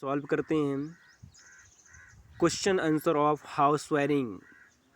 Solve करते हैं question answer of house wiring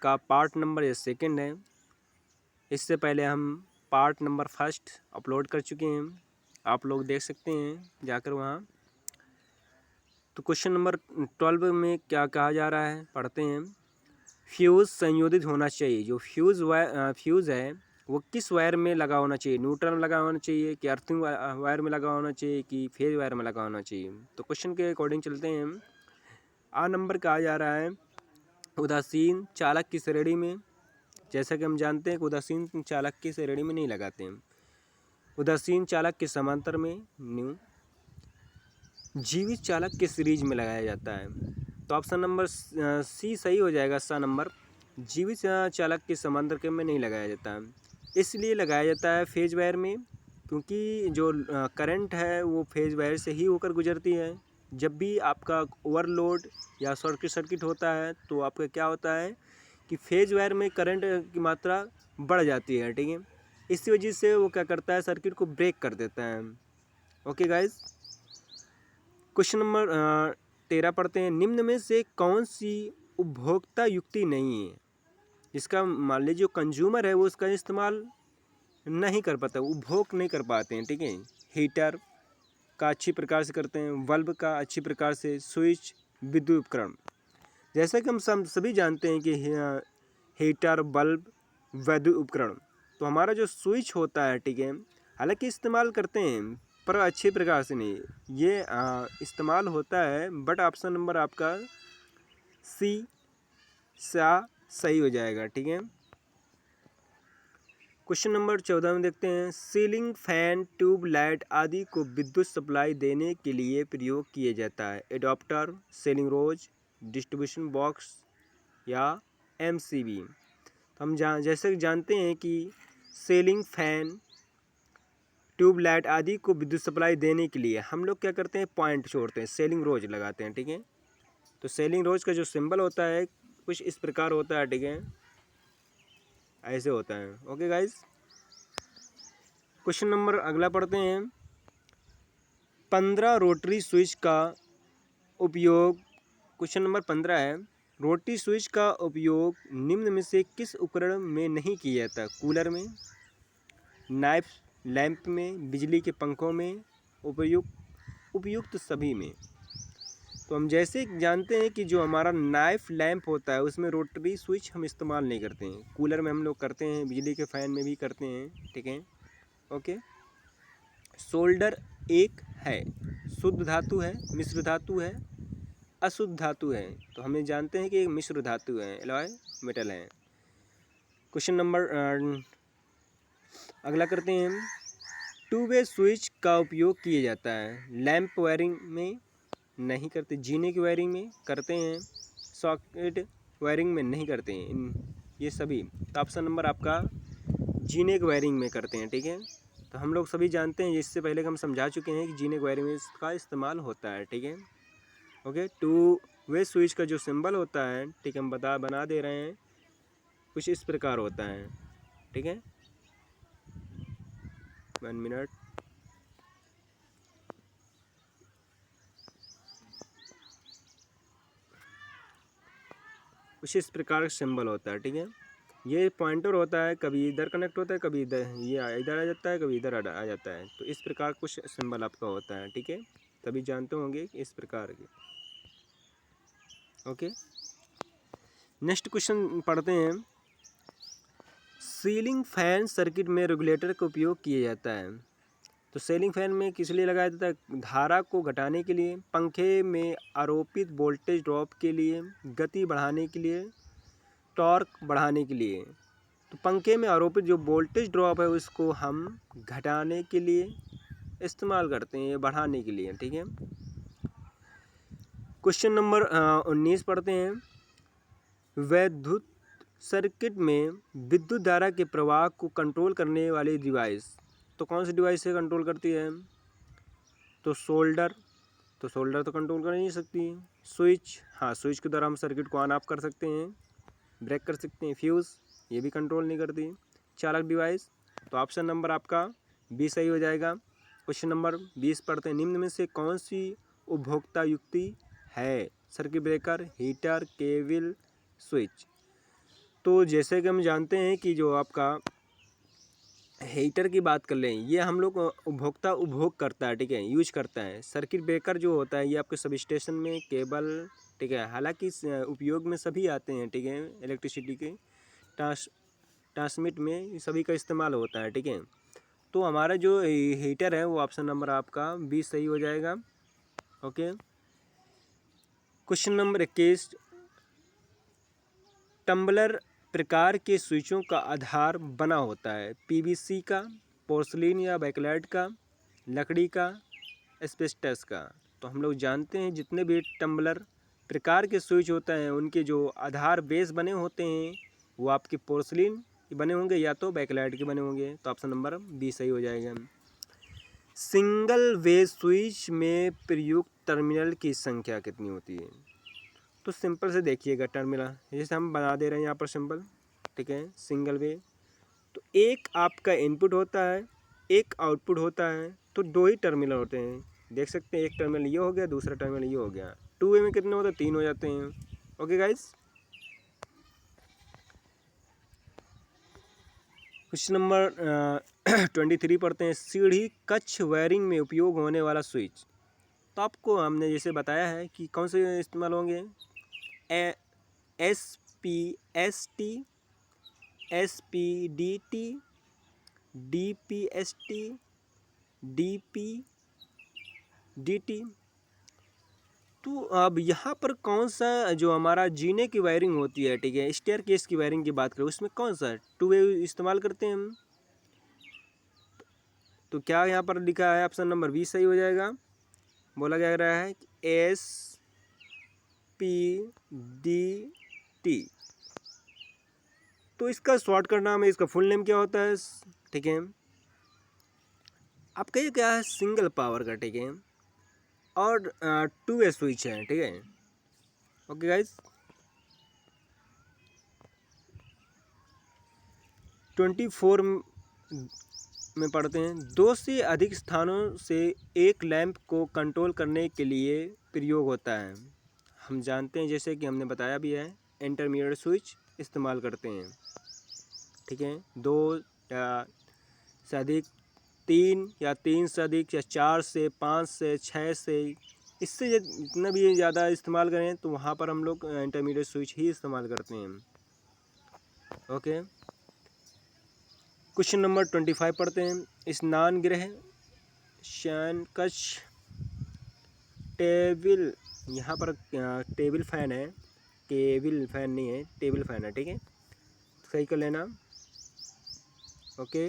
का पार्ट नंबर ये सेकंड है। इससे पहले हम पार्ट नंबर फर्स्ट अपलोड कर चुके हैं, आप लोग देख सकते हैं जाकर वहाँ। तो क्वेश्चन नंबर 12 में क्या कहा जा रहा है पढ़ते हैं। फ्यूज़ संयोजित होना चाहिए। जो फ्यूज़ है वो किस वायर में लगा होना चाहिए? न्यूट्रल में लगा होना चाहिए कि अर्थिंग वायर में लगा होना चाहिए कि फेज वायर में लगा होना चाहिए? तो क्वेश्चन के अकॉर्डिंग चलते हैं। आ नंबर कहा जा रहा है उदासीन चालक की श्रेणी में। जैसा कि हम जानते हैं कि उदासीन चालक की श्रेणी में नहीं लगाते हैं, उदासीन चालक के समांतर में न्यू, जीवित चालक के सीरीज में लगाया जाता है। तो ऑप्शन नंबर सी सही हो जाएगा। सा नंबर जीवित चालक के समांतर के में नहीं लगाया जाता है, इसलिए लगाया जाता है फेज वायर में, क्योंकि जो करंट है वो फेज वायर से ही होकर गुजरती है। जब भी आपका ओवरलोड या शॉर्ट सर्किट होता है तो आपका क्या होता है कि फेज वायर में करंट की मात्रा बढ़ जाती है, ठीक है। इसी वजह से वो क्या करता है, सर्किट को ब्रेक कर देता है। ओके गाइज, क्वेश्चन नंबर 13 पढ़ते हैं। निम्न में से कौन सी उपभोक्ता युक्ति नहीं है? जिसका मान लीजिए जो कंज्यूमर है वो उसका इस्तेमाल नहीं कर पाता, उपभोग नहीं कर पाते हैं, ठीक है। हीटर का अच्छी प्रकार से करते हैं, बल्ब का अच्छी प्रकार से, स्विच, विद्युत उपकरण। जैसा कि हम सभी जानते हैं कि हीटर, बल्ब, विद्युत उपकरण, तो हमारा जो स्विच होता है, ठीक है, हालांकि इस्तेमाल करते हैं पर अच्छे प्रकार से नहीं, ये इस्तेमाल होता है। बट ऑप्शन नंबर आपका सी सही हो जाएगा, ठीक है। क्वेश्चन नंबर 14 में देखते हैं। सीलिंग फैन, ट्यूब लाइट आदि को विद्युत सप्लाई देने के लिए प्रयोग किया जाता है। एडाप्टर, सीलिंग रोज, डिस्ट्रीब्यूशन बॉक्स या एमसीबी। तो हम जैसे कि जानते हैं कि सीलिंग फैन, ट्यूब लाइट आदि को विद्युत सप्लाई देने के लिए हम लोग क्या करते हैं, पॉइंट छोड़ते हैं, सेलिंग रोज लगाते हैं, ठीक है। तो सेलिंग रोज का जो सिंबल होता है कुछ इस प्रकार होता है, ठीक है, ऐसे होता है। ओके गाइज, क्वेश्चन नंबर अगला पढ़ते हैं। 15 रोटरी स्विच का उपयोग, क्वेश्चन नंबर 15 है, रोटरी स्विच का उपयोग निम्न में से किस उपकरण में नहीं किया जाता? कूलर में, नाइफ लैंप में, बिजली के पंखों में, उपयुक्त सभी में। तो हम जैसे जानते हैं कि जो हमारा नाइफ लैंप होता है उसमें रोटरी स्विच हम इस्तेमाल नहीं करते हैं, कूलर में हम लोग करते हैं, बिजली के फैन में भी करते हैं, ठीक है। ओके, सोल्डर एक है, शुद्ध धातु है, मिश्र धातु है, अशुद्ध धातु है? तो हमें जानते हैं कि एक मिश्र धातु है, एलॉय मेटल है। क्वेश्चन नंबर अगला करते हैं। टू वे स्विच का उपयोग किया जाता है, लैंप वायरिंग में नहीं करते, जीने की वायरिंग में करते हैं, सॉकेट वायरिंग में नहीं करते हैं, ये सभी। तो ऑप्शन नंबर आपका जीने की वायरिंग में करते हैं, ठीक है। तो हम लोग सभी जानते हैं, इससे पहले हम समझा चुके हैं कि जीने की वायरिंग में इसका इस्तेमाल होता है, ठीक है। ओके, टू वे स्विच का जो सिंबल होता है, ठीक है, हम बना दे रहे हैं, कुछ इस प्रकार होता है, ठीक है। 1 मिनट। कुछ इस प्रकार का सिंबल होता है, ठीक है। ये पॉइंटर होता है, कभी इधर कनेक्ट होता है, कभी इधर, ये इधर आ जाता है, कभी इधर आ जाता है। तो इस प्रकार कुछ सिंबल आपका होता है, ठीक है, तभी जानते होंगे इस प्रकार के। ओके, नेक्स्ट क्वेश्चन पढ़ते हैं। सीलिंग फैन सर्किट में रेगुलेटर का उपयोग किया जाता है। तो सीलिंग फैन में किस लिए लगाया जाता है? धारा को घटाने के लिए, पंखे में आरोपित वोल्टेज ड्रॉप के लिए, गति बढ़ाने के लिए, टॉर्क बढ़ाने के लिए। तो पंखे में आरोपित जो वोल्टेज ड्रॉप है उसको हम घटाने के लिए इस्तेमाल करते हैं, बढ़ाने के लिए, ठीक है। क्वेश्चन नंबर 19 पढ़ते हैं। विद्युत सर्किट में विद्युत धारा के प्रवाह को कंट्रोल करने वाली डिवाइस, तो कौन सी डिवाइस से कंट्रोल करती है? तो सोल्डर, तो सोल्डर तो कंट्रोल कर नहीं सकती। स्विच, हाँ, स्विच के द्वारा हम सर्किट को ऑन ऑफ कर सकते हैं, ब्रेक कर सकते हैं। फ्यूज़, ये भी कंट्रोल नहीं करती। चालक डिवाइस, तो ऑप्शन नंबर आपका 20 सही हो जाएगा। क्वेश्चन नंबर 20 पढ़ते हैं। निम्न में से कौन सी उपभोक्ता युक्ति है? Circuit breaker, heater, cable, switch. तो जैसे कि हम जानते हैं कि जो आपका हीटर की बात कर लें, ये हम लोग उपभोक्ता उपभोग करता है, ठीक है, यूज करता है। सर्किट ब्रेकर जो होता है ये आपके सब स्टेशन में, केबल, ठीक है, हालांकि उपयोग में सभी आते हैं, ठीक है, इलेक्ट्रिसिटी के ट्रांसमिट में सभी का इस्तेमाल होता है, ठीक है। तो हमारा जो हीटर है वो ऑप्शन नंबर आपका 20 सही हो जाएगा। ओके, क्वेश्चन नंबर 21, टम्बलर प्रकार के स्विचों का आधार बना होता है? पीवीसी का, पोर्सलिन या बैकलाइट का, लकड़ी का, एस्बेस्टस का। तो हम लोग जानते हैं जितने भी टम्बलर प्रकार के स्विच होते हैं उनके जो आधार बेस बने होते हैं वो आपके पोर्सलिन के बने होंगे या तो बैकलाइट के बने होंगे। तो ऑप्शन नंबर 20 सही हो जाएगा। सिंगल वेज स्विच में प्रयुक्त टर्मिनल की संख्या कितनी होती है? तो सिंपल से देखिएगा टर्मिनल, जैसे हम बना दे रहे हैं यहाँ पर सिंपल, ठीक है, सिंगल वे। तो एक आपका इनपुट होता है, एक आउटपुट होता है, तो दो ही टर्मिनल होते हैं। देख सकते हैं एक टर्मिनल ये हो गया, दूसरा टर्मिनल ये हो गया। 2 वे में कितने होते हैं? 3 हो जाते हैं। ओके गाइस, क्वेश्चन नंबर 23 पढ़ते हैं। सीढ़ी कक्ष वायरिंग में उपयोग होने वाला स्विच। तो आपको हमने जैसे बताया है कि कौन से इस्तेमाल होंगे, SPST, SPDT, DPST, DPDT। तो अब यहाँ पर कौन सा जो हमारा जीने की वायरिंग होती है, ठीक है, स्टेयर केस की वायरिंग की बात करें उसमें कौन सा 2 वे इस्तेमाल करते हैं हम? तो क्या यहाँ पर लिखा है? ऑप्शन नंबर 20 सही हो जाएगा। बोला जा रहा है कि SPDT। तो इसका शॉर्टकट नाम है, इसका फुल नेम क्या होता है, ठीक है, आपका ये क्या है, सिंगल पावर का, ठीक है, और 2 वे स्विच है, ठीक है। ओके गाइस, 24 में पढ़ते हैं। 2 से अधिक स्थानों से एक लैंप को कंट्रोल करने के लिए प्रयोग होता है। हम जानते हैं जैसे कि हमने बताया भी है, इंटरमीडिएट स्विच इस्तेमाल करते हैं, ठीक है। 2 या से अधिक, 3 या 3 से अधिक, या 4 से 5 से 6 से, इससे जितना भी ज़्यादा इस्तेमाल करें तो वहाँ पर हम लोग इंटरमीडिएट स्विच ही इस्तेमाल करते हैं। ओके, क्वेश्चन नंबर 25 पढ़ते हैं। स्नान गृह, शयन कक्ष, टेबल, यहाँ पर टेबल फैन है, केबल फैन नहीं है, टेबल फैन है, ठीक है, सही कर लेना। ओके,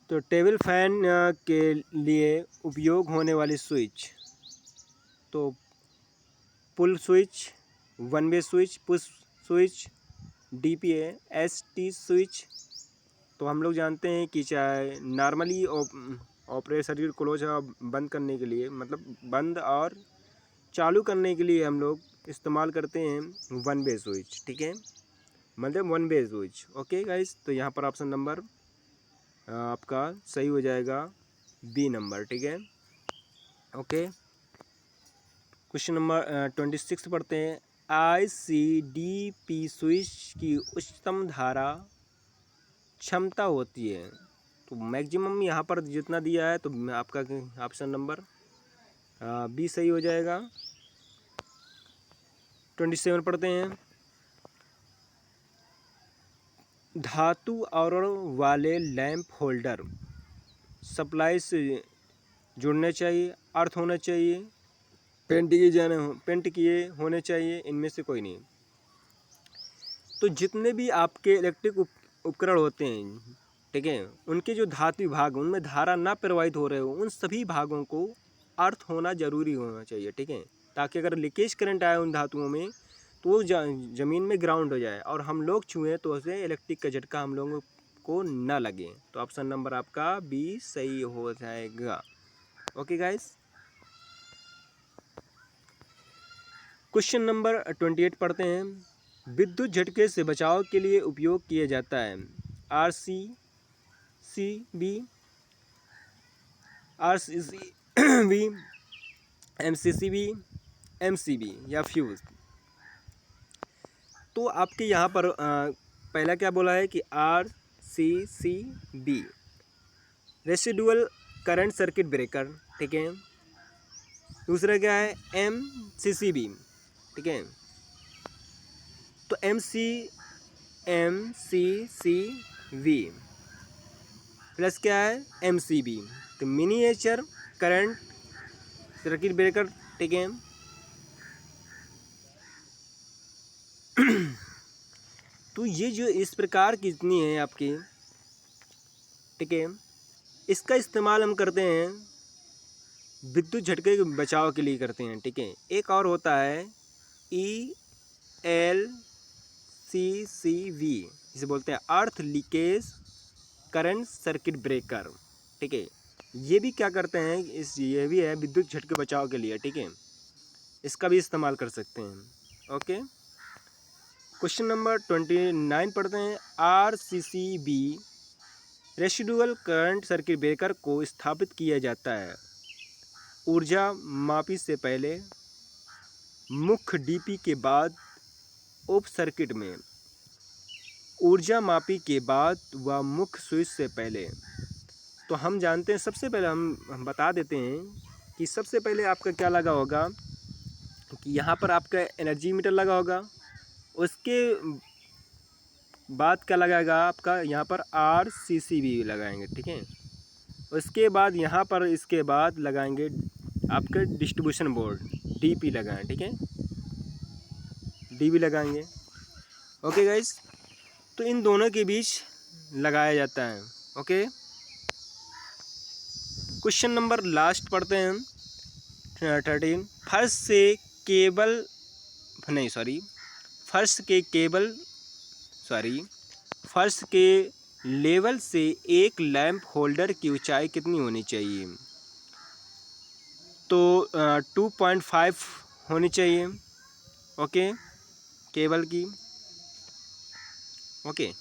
तो टेबल फैन के लिए उपयोग होने वाली स्विच, तो pull switch, one way switch, push switch, DPST switch. तो हम लोग जानते हैं कि चाहे नॉर्मली ऑपरेट सर्किट क्लोज बंद करने के लिए, मतलब बंद और चालू करने के लिए हम लोग इस्तेमाल करते हैं वन वे स्विच, ठीक है, मतलब one way switch. Okay guys, तो यहाँ पर ऑप्शन नंबर आपका सही हो जाएगा बी नंबर, ठीक है। ओके, क्वेश्चन नंबर 26 पढ़ते हैं। ICDP स्विच की उच्चतम धारा क्षमता होती है, तो मैक्सिमम यहाँ पर जितना दिया है तो आपका ऑप्शन नंबर बी सही हो जाएगा। 27 पढ़ते हैं। धातु आवरण वाले लैंप होल्डर सप्लाई से जुड़ने चाहिए, अर्थ होना चाहिए, पेंट किए होने चाहिए, इनमें से कोई नहीं। तो जितने भी आपके इलेक्ट्रिक उपकरण होते हैं, ठीक है, उनके जो धातु भाग उनमें धारा ना प्रवाहित हो रहे हो, उन सभी भागों को अर्थ होना जरूरी होना चाहिए, ठीक है, ताकि अगर लीकेज करंट आए उन धातुओं में तो वो ज़मीन में ग्राउंड हो जाए और हम लोग छुएं तो उसे इलेक्ट्रिक का झटका हम लोगों को ना लगे। तो ऑप्शन नंबर आपका बी सही हो जाएगा। ओके गाइस, क्वेश्चन नंबर 28 पढ़ते हैं। विद्युत झटके से बचाव के लिए उपयोग किया जाता है RCCB, RCCB, MCCB, MCB या फ्यूज़। तो आपके यहाँ पर पहला क्या बोला है कि RCCB residual current circuit breaker, ठीक है। दूसरा क्या है MCCB, ठीक है। तो MCCV प्लस क्या है MCB, तो मिनिएचर करंट सर्किट ब्रेकर, ठीक है। तो ये जो इस प्रकार की जितनी है आपकी, ठीक है, इसका इस्तेमाल हम करते हैं विद्युत झटके के बचाव के लिए करते हैं, ठीक है। एक और होता है ELCCV, इसे बोलते हैं अर्थ लीकेज करंट सर्किट ब्रेकर, ठीक है। ये भी क्या करते हैं, ये भी है विद्युत झटके बचाव के लिए, ठीक है। इसका भी इस्तेमाल कर सकते हैं। ओके, क्वेश्चन नंबर 29 पढ़ते हैं। RCCB residual current circuit breaker को स्थापित किया जाता है ऊर्जा मापी से पहले, मुख्य डीपी के बाद, उप सर्किट में ऊर्जा मापी के बाद व मुख्य स्विच से पहले। तो हम जानते हैं, सबसे पहले हम बता देते हैं कि सबसे पहले आपका क्या लगा होगा कि यहाँ पर आपका एनर्जी मीटर लगा होगा। उसके बाद क्या लगाएगा आपका, यहाँ पर RCCB लगाएंगे, ठीक है। उसके बाद यहाँ पर इसके बाद लगाएंगे आपके डिस्ट्रीब्यूशन बोर्ड DP लगाएं, ठीक है, DB लगाएंगे। ओके गाइस, तो इन दोनों के बीच लगाया जाता है। ओके, क्वेश्चन नंबर लास्ट पढ़ते हैं 13। फर्श के लेवल से एक लैंप होल्डर की ऊंचाई कितनी होनी चाहिए? तो 2.5 होनी चाहिए, ओके, केबल की। ओके।